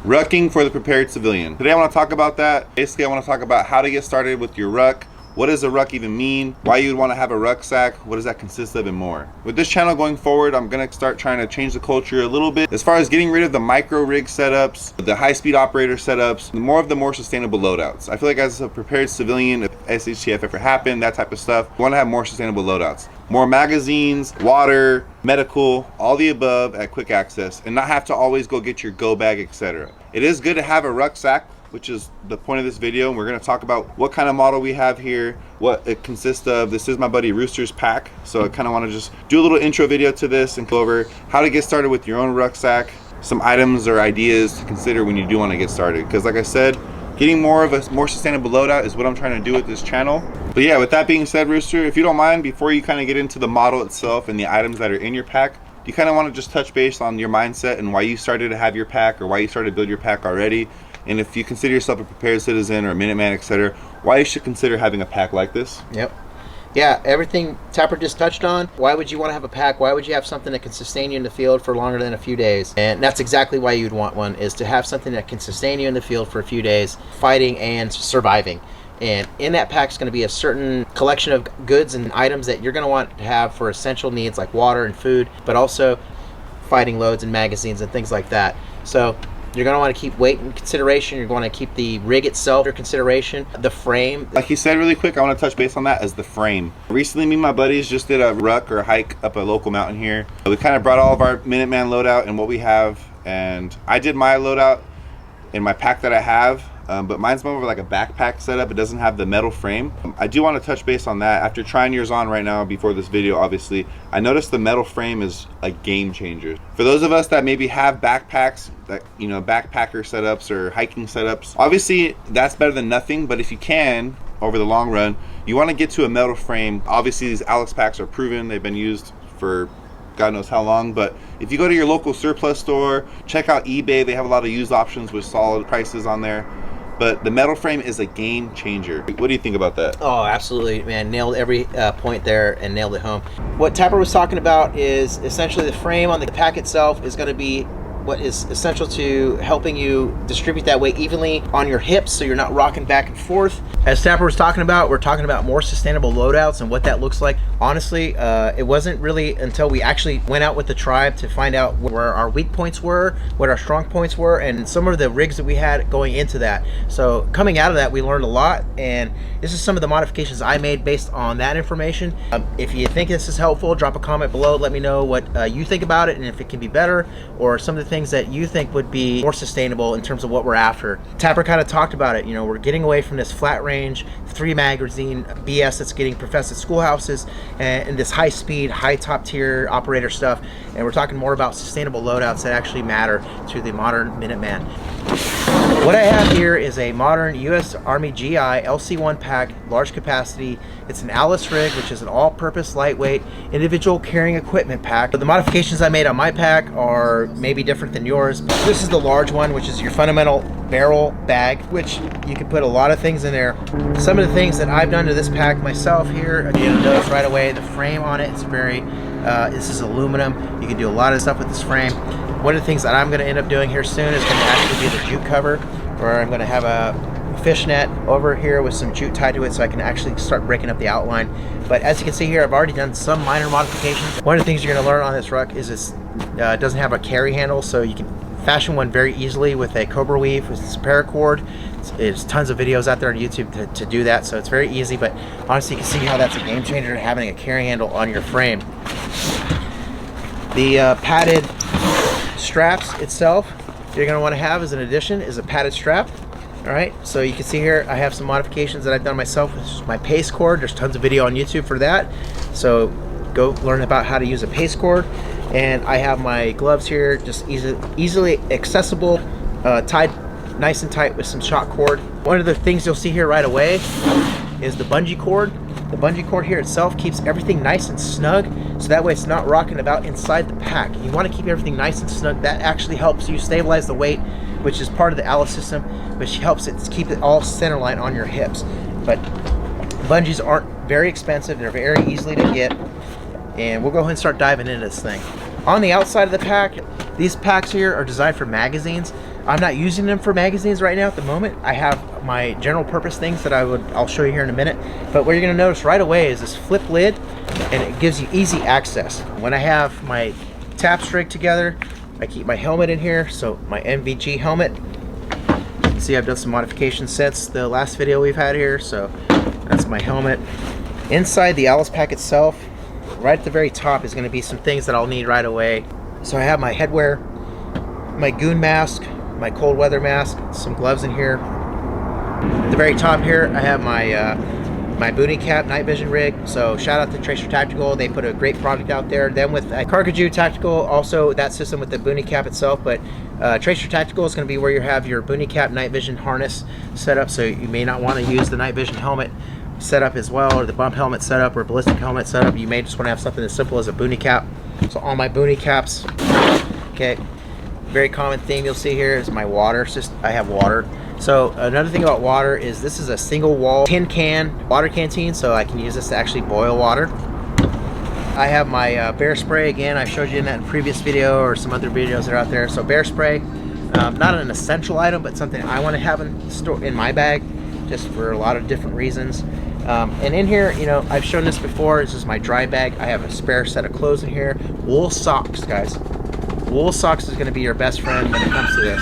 Rucking for the prepared civilian. Today I want to talk about that. Basically, I want to talk about how to get started with your ruck. What does a ruck even mean? Why you would want to have a rucksack? What does that consist of, and more. With this channel going forward, I'm going to start trying to change the culture a little bit as far as getting rid of the micro rig setups, the high-speed operator setups, more of the more sustainable loadouts. I feel like as a prepared civilian, if SHTF ever happened, that type of stuff, we want to have more sustainable loadouts. More magazines, water, medical, all the above at quick access, and not have to always go get your go bag, etc. It is good to have a rucksack, which is the point of this video, and we're going to talk about what kind of model we have here, what it consists of. This is my buddy Rooster's pack, so I kind of want to just do a little intro video to this and go over how to get started with your own rucksack, some items or ideas to consider when you do want to get started, because like I said, getting more of a more sustainable loadout is what I'm trying to do with this channel. But yeah, with that being said, Rooster, if you don't mind, before you kind of get into the model itself and the items that are in your pack, do you kind of want to just touch base on your mindset and why you started to have your pack, or why you started to build your pack already? And if you consider yourself a prepared citizen or a Minuteman, etc., why you should consider having a pack like this? Yep. Yeah, everything Tapper just touched on. Why would you want to have a pack? Why would you have something that can sustain you in the field for longer than a few days? And that's exactly why you'd want one, is to have something that can sustain you in the field for a few days, fighting and surviving. And in that pack is going to be a certain collection of goods and items that you're going to want to have for essential needs like water and food, but also fighting loads and magazines and things like that. So you're going to want to keep weight in consideration. You're going to keep the rig itself in consideration, the frame. Like he said really quick, I want to touch base on that as the frame. Recently, me and my buddies just did a ruck or a hike up a local mountain here. We kind of brought all of our Minuteman loadout and what we have, and I did my loadout in my pack that I have, but mine's more of like a backpack setup. It doesn't have the metal frame. I do want to touch base on that. After trying yours on right now before this video, obviously, I noticed the metal frame is a game changer. For those of us that maybe have backpacks, that, you know, backpacker setups or hiking setups, obviously that's better than nothing, but if you can, over the long run, you want to get to a metal frame. Obviously these Alice packs are proven. They've been used for God knows how long, but if you go to your local surplus store, check out eBay. They have a lot of used options with solid prices on there. But the metal frame is a game changer. What do you think about that? Oh, absolutely, man. Nailed every point there and nailed it home. What Tapper was talking about is essentially the frame on the pack itself is going to be what is essential to helping you distribute that weight evenly on your hips so you're not rocking back and forth. As Tapper was talking about, we're talking about more sustainable loadouts and what that looks like. Honestly, it wasn't really until we actually went out with the tribe to find out where our weak points were, what our strong points were, and some of the rigs that we had going into that. So coming out of that, we learned a lot, and this is some of the modifications I made based on that information. If you think this is helpful, drop a comment below. Let me know what you think about it and if it can be better, or some of the things that you think would be more sustainable in terms of what we're after. Tapper kind of talked about it. You know, we're getting away from this flat range 3 magazine BS that's getting professed at schoolhouses and this high speed, high top tier operator stuff, and we're talking more about sustainable loadouts that actually matter to the modern Minuteman. What I have here is a modern U.S. Army GI LC1 pack, large capacity. It's an Alice rig, which is an all-purpose, lightweight, individual carrying equipment pack. But the modifications I made on my pack are maybe different than yours. This is the large one, which is your fundamental barrel bag, which you can put a lot of things in there. Some of the things that I've done to this pack myself here, you'll notice right away the frame on it is very, this is aluminum. You can do a lot of stuff with this frame. One of the things that I'm going to end up doing here soon is going to actually be the jute cover, where I'm going to have a fishnet over here with some jute tied to it so I can actually start breaking up the outline. But as you can see here, I've already done some minor modifications. One of the things you're going to learn on this ruck is this doesn't have a carry handle, so you can fashion one very easily with a cobra weave with this paracord. There's tons of videos out there on YouTube to do that, so it's very easy, but honestly you can see how that's a game changer, having a carry handle on your frame. The padded straps itself you're going to want to have as an addition is a padded strap. All right, so you can see here I have some modifications that I've done myself with my pace cord. There's tons of video on YouTube for that, so go learn about how to use a pace cord. And I have my gloves here, just easily accessible, tied nice and tight with some shock cord. One of the things you'll see here right away is the bungee cord. The bungee cord here itself keeps everything nice and snug, so that way it's not rocking about inside the pack. You want to keep everything nice and snug. That actually helps you stabilize the weight, which is part of the Alice system, which helps it keep it all centerline on your hips. But bungees aren't very expensive. They're very easily to get, and we'll go ahead and start diving into this thing. On the outside of the pack, these packs here are designed for magazines. I'm not using them for magazines right now at the moment. I have my general purpose things that I'll show you here in a minute. But what you're gonna notice right away is this flip lid, and it gives you easy access. When I have my taps rigged together, I keep my helmet in here, so my MVG helmet. You can see I've done some modifications since the last video we've had here, so that's my helmet. Inside the Alice Pack itself, right at the very top is gonna be some things that I'll need right away. So I have my headwear, my goon mask, my cold weather mask, some gloves in here. At the very top here, I have my my booty cap night vision rig. So shout out to Tracer Tactical. They put a great product out there. Then with Carcajou Tactical, also that system with the booty cap itself. But Tracer Tactical is going to be where you have your booty cap night vision harness set up. So you may not want to use the night vision helmet setup as well, or the bump helmet setup, or ballistic helmet setup. You may just want to have something as simple as a booty cap. So all my booty caps, okay. Very common theme you'll see here is my water. I have water. So another thing about water is this is a single wall tin can water canteen, so I can use this to actually boil water. I have my bear spray. Again, I showed you in that previous video or some other videos that are out there. So bear spray, not an essential item, but something I want to have in my bag, just for a lot of different reasons. And in here, you know, I've shown this before. This is my dry bag. I have a spare set of clothes in here. Wool socks, guys. Wool socks is going to be your best friend when it comes to this.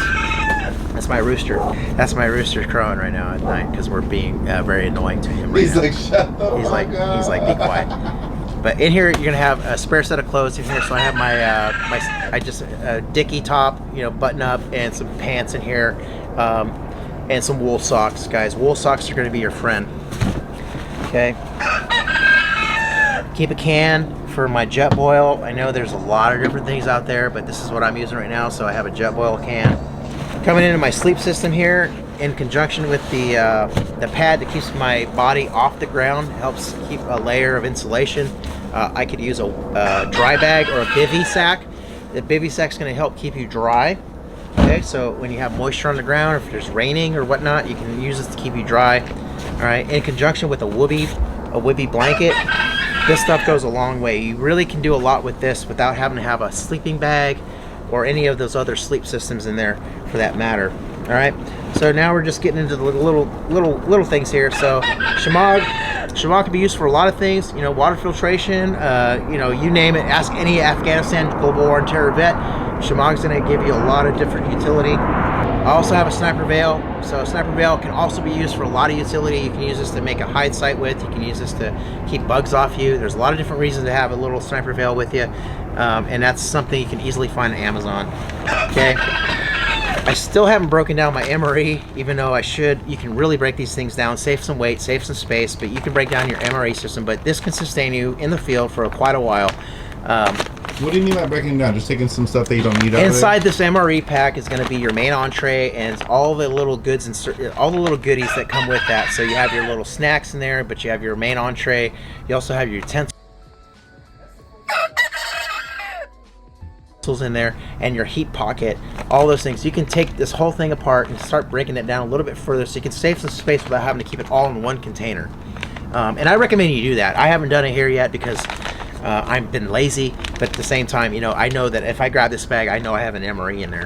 That's my rooster. That's my rooster crowing right now at night because we're being very annoying to him right He's now. like, shut the He's fuck up. He's like, be quiet. But in here, you're gonna have a spare set of clothes in here. So I have my dicky top, you know, button up, and some pants in here, and some wool socks, guys. Wool socks are gonna be your friend. Okay. Keep a can for my jet boil. I know there's a lot of different things out there, but this is what I'm using right now, so I have a jet boil can. Coming into my sleep system here, in conjunction with the pad that keeps my body off the ground, helps keep a layer of insulation. I could use a dry bag or a bivy sack. The bivy sack's going to help keep you dry. Okay, so when you have moisture on the ground, if there's raining or whatnot, you can use this to keep you dry. All right, in conjunction with a woobie blanket. This stuff goes a long way. You really can do a lot with this without having to have a sleeping bag or any of those other sleep systems in there for that matter. All right, so now we're just getting into the little things here. So Shemagh can be used for a lot of things, you know, water filtration, you know, you name it. Ask any Afghanistan Global War and Terror vet. Shemagh's going to give you a lot of different utility. I also have a sniper veil. So a sniper veil can also be used for a lot of utility. You can use this to make a hide site with. You can use this to keep bugs off you. There's a lot of different reasons to have a little sniper veil with you, and that's something you can easily find on Amazon. Okay. I still haven't broken down my MRE, even though I should. You can really break these things down, save some weight, save some space, but you can break down your MRE system. But this can sustain you in the field for quite a while. What do you mean by breaking down? Just taking some stuff that you don't need out of it? Inside this MRE pack is going to be your main entree and all the little goods and all the little goodies that come with that. So you have your little snacks in there, but you have your main entree. You also have your utensils in there and your heat pocket, all those things. You can take this whole thing apart and start breaking it down a little bit further so you can save some space without having to keep it all in one container. And I recommend you do that. I haven't done it here yet because I've been lazy, but at the same time, you know, I know that if I grab this bag, I know I have an MRE in there.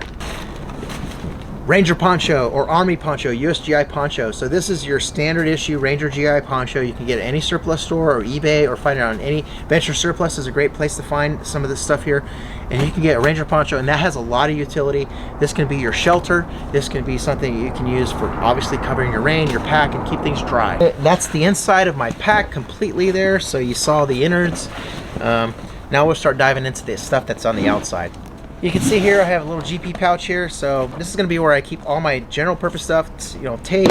Ranger poncho or Army poncho, USGI poncho. So this is your standard issue Ranger GI poncho. You can get at any surplus store or eBay or find it on any Venture Surplus is a great place to find some of this stuff here. And you can get a Ranger poncho, and that has a lot of utility. This can be your shelter. This can be something you can use for obviously covering your rain, your pack, and keep things dry. That's the inside of my pack completely there. So you saw the innards. Now we'll start diving into the stuff that's on the outside. You can see here I have a little GP pouch here, so this is going to be where I keep all my general purpose stuff, you know, tape,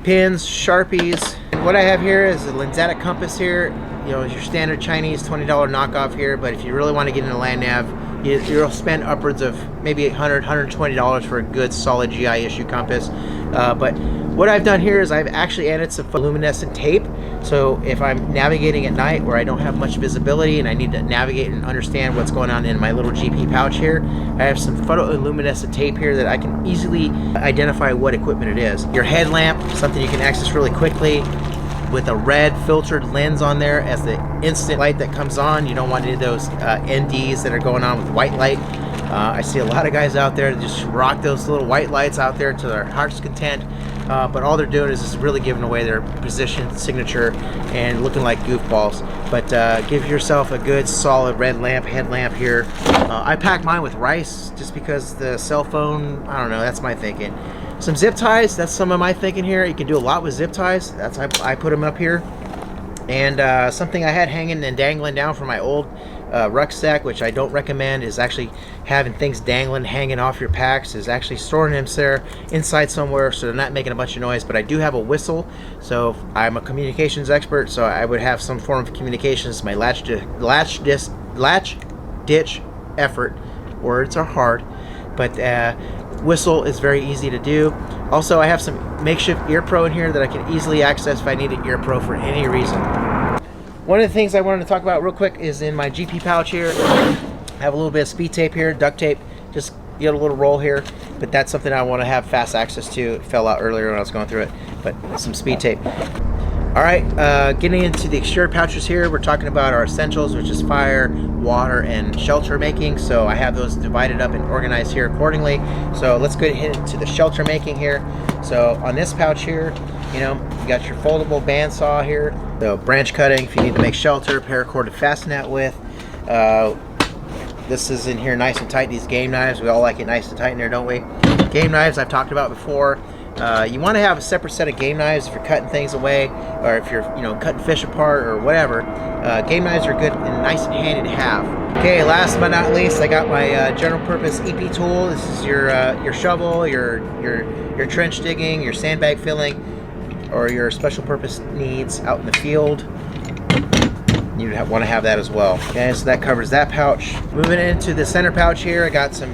pins, Sharpies. What I have here is a lensatic compass here, you know, your standard Chinese $20 knockoff here, but if you really want to get into land nav, you'll spend upwards of maybe $100, $120 for a good solid GI issue compass. But what I've done here is I've actually added some luminescent tape. So if I'm navigating at night where I don't have much visibility and I need to navigate and understand what's going on in my little GP pouch here, I have some photoluminescent tape here that I can easily identify what equipment it is. Your headlamp, something you can access really quickly with a red filtered lens on there as the instant light that comes on. You don't want any of those NDs that are going on with white light. I see a lot of guys out there that just rock those little white lights out there to their heart's content, but all they're doing is just really giving away their position, signature, and looking like goofballs. But give yourself a good solid red lamp, headlamp here. I pack mine with rice just because the cell phone, I don't know, that's my thinking. Some zip ties, that's some of my thinking here. You can do a lot with zip ties. That's I put them up here. And something I had hanging and dangling down from my old rucksack, which I don't recommend, is actually having things dangling, hanging off your packs, is actually storing them there inside somewhere so they're not making a bunch of noise. But I do have a whistle, so I'm a communications expert, so I would have some form of communications. My latch ditch effort, words are hard, but whistle is very easy to do. Also, I have some makeshift ear pro in here that I can easily access if I need an ear pro for any reason. One of the things I wanted to talk about real quick is in my GP pouch here. I have a little bit of speed tape here, duct tape, just get a little roll here, but that's something I want to have fast access to. It fell out earlier when I was going through it, but some speed tape. All right, getting into the exterior pouches here, we're talking about our essentials, which is fire, water, and shelter making. So I have those divided up and organized here accordingly. So let's go ahead into the shelter making here. So on this pouch here, you know, you got your foldable bandsaw here. So branch cutting if you need to make shelter, paracord to fasten that with. This is in here nice and tight, these game knives. We all like it nice and tight in there, don't we? Game knives I've talked about before. You want to have a separate set of game knives if you're cutting things away, or if you're, you know, cutting fish apart or whatever. Game knives are good and nice and handy to have. Okay, last but not least, I got my general purpose EP tool. This is your shovel, your trench digging, your sandbag filling, or your special purpose needs out in the field. You want to have that as well. Okay, so that covers that pouch. Moving into the center pouch here, I got some,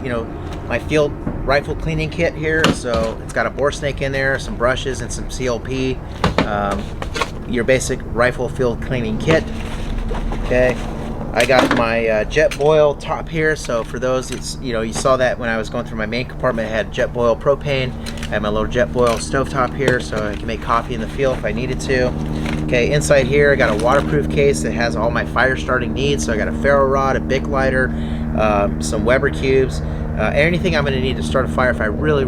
you know, my field rifle cleaning kit here. So it's got a bore snake in there, some brushes, and some CLP. Your basic rifle field cleaning kit. Okay, I got my jet boil top here. So for those, it's, you know, you saw that when I was going through my main compartment, I had jet boil propane. I have my little jet boil stovetop here, so I can make coffee in the field if I needed to. Okay, inside here I got a waterproof case that has all my fire starting needs. So I got a ferro rod, a Bic lighter, some Weber cubes, anything I'm going to need to start a fire if I really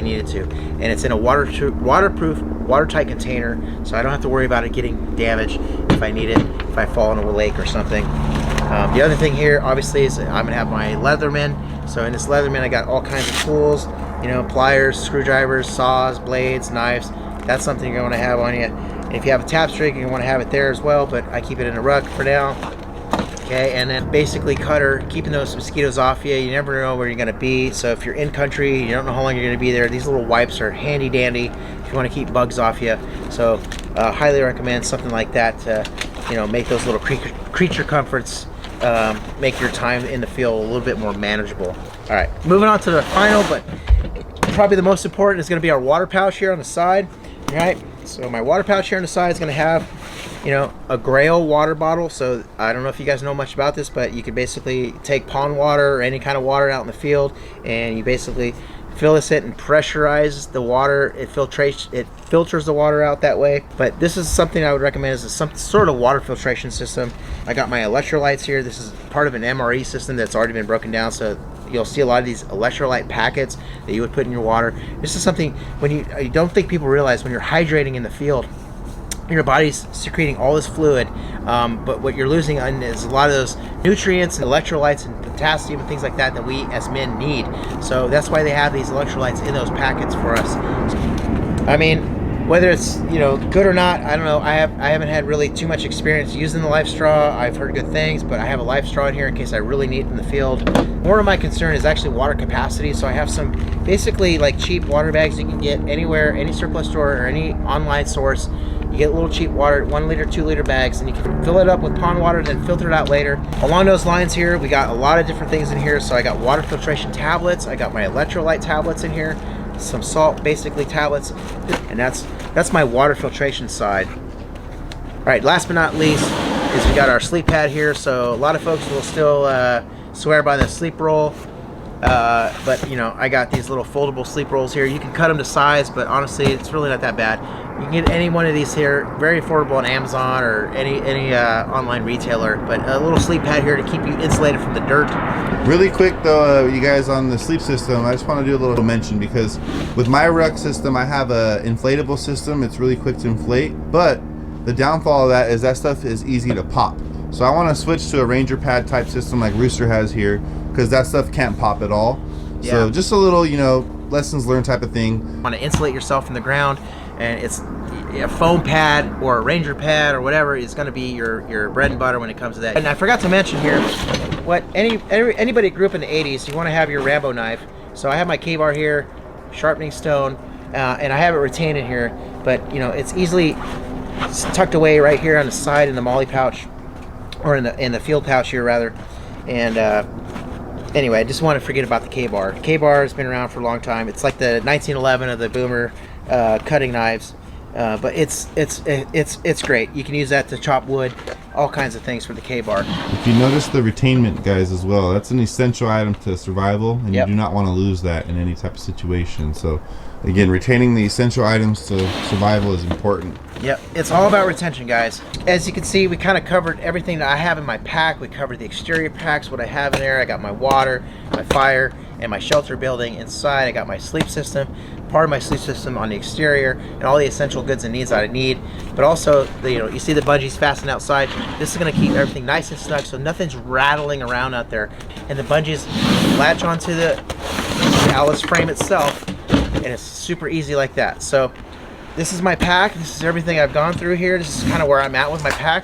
needed to. And it's in a waterproof, watertight container, so I don't have to worry about it getting damaged if I need it, if I fall into a lake or something. The other thing here, obviously, is I'm going to have my Leatherman. So in this Leatherman, I got all kinds of tools, you know, pliers, screwdrivers, saws, blades, knives. That's something you're going to have on you. And if you have a tapstring, you want to have it there as well, but I keep it in a ruck for now. Okay, and then basically cutter, keeping those mosquitoes off you. You never know where you're going to be. So if you're in country, you don't know how long you're going to be there. These little wipes are handy dandy if you want to keep bugs off you. So highly recommend something like that to, you know, make those little creature comforts, make your time in the field a little bit more manageable. All right, moving on to the final, but probably the most important is going to be our water pouch here on the side. All right, so my water pouch here on the side is going to have, you know, a Grail water bottle. So I don't know if you guys know much about this, but you could basically take pond water or any kind of water out in the field, and you basically fill this in and pressurize the water. It filters the water out that way. But this is something I would recommend, is some sort of water filtration system. I got my electrolytes here. This is part of an MRE system that's already been broken down, so you'll see a lot of these electrolyte packets that you would put in your water. This is something when you don't think people realize when you're hydrating in the field, your body's secreting all this fluid, but what you're losing is a lot of those nutrients and electrolytes and potassium and things like that that we as men need. So that's why they have these electrolytes in those packets for us. I mean, whether it's, you know, good or not, I don't know. I haven't had really too much experience using the life straw. I've heard good things, but I have a life straw in here in case I really need it in the field. More of my concern is actually water capacity. So I have some basically like cheap water bags you can get anywhere, any surplus store or any online source. You get little cheap water, 1 liter, 2 liter bags, and you can fill it up with pond water, then filter it out later. Along those lines here, we got a lot of different things in here. So I got water filtration tablets. I got my electrolyte tablets in here, some salt basically tablets, and that's my water filtration side. All right, last but not least is we got our sleep pad here. So a lot of folks will still swear by the sleep roll. But you know, I got these little foldable sleep rolls here. You can cut them to size, but honestly, it's really not that bad. You can get any one of these here, very affordable on Amazon or any online retailer. But a little sleep pad here to keep you insulated from the dirt. Really quick though, you guys, on the sleep system, I just want to do a little mention, because with my Ruck system, I have a inflatable system. It's really quick to inflate, but the downfall of that is that stuff is easy to pop. So I want to switch to a Ranger pad type system like Rooster has here, because that stuff can't pop at all. Yeah. So just a little, you know, lessons learned type of thing. You want to insulate yourself from the ground, and it's a foam pad or a Ranger pad or whatever is going to be your bread and butter when it comes to that. And I forgot to mention here, what anybody grew up in the 80s, you want to have your Rambo knife. So I have my K-bar here, sharpening stone, and I have it retained in here, but you know, it's easily tucked away right here on the side in the molly pouch, or in the field pouch here rather. And anyway, I just want to forget about the K-bar. K-bar has been around for a long time. It's like the 1911 of the Boomer cutting knives, but it's great. You can use that to chop wood, all kinds of things for the K-bar. If you notice the retainment, guys, as well, that's an essential item to survival, and you do not want to lose that in any type of situation. So again, retaining the essential items to survival is important. Yep, it's all about retention, guys. As you can see, we kind of covered everything that I have in my pack. We covered the exterior packs, what I have in there. I got my water, my fire, and my shelter building inside. I got my sleep system, part of my sleep system on the exterior, and all the essential goods and needs that I need. But also, you see the bungees fastened outside. This is going to keep everything nice and snug, so nothing's rattling around out there. And the bungees latch onto the Alice frame itself, and it's super easy like that. So this is my pack. This is everything I've gone through here. This is kind of where I'm at with my pack.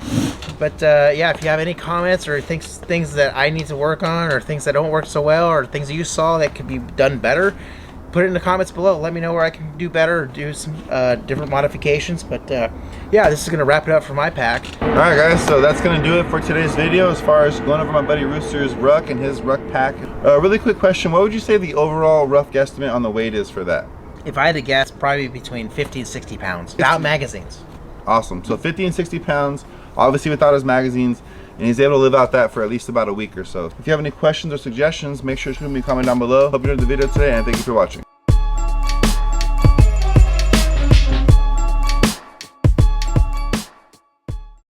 But yeah, if you have any comments or things that I need to work on, or things that don't work so well, or things that you saw that could be done better, put it in the comments below. Let me know where I can do better or do some different modifications. But yeah, this is going to wrap it up for my pack. Alright guys, so that's going to do it for today's video as far as going over my buddy Rooster's Ruck and his Ruck pack. Really quick question, what would you say the overall rough guesstimate on the weight is for that? If I had to guess, probably between 50 and 60 pounds, without magazines. Awesome. So 50 and 60 pounds, obviously without his magazines, and he's able to live out that for at least about a week or so. If you have any questions or suggestions, make sure to leave me a comment down below. Hope you enjoyed the video today, and thank you for watching.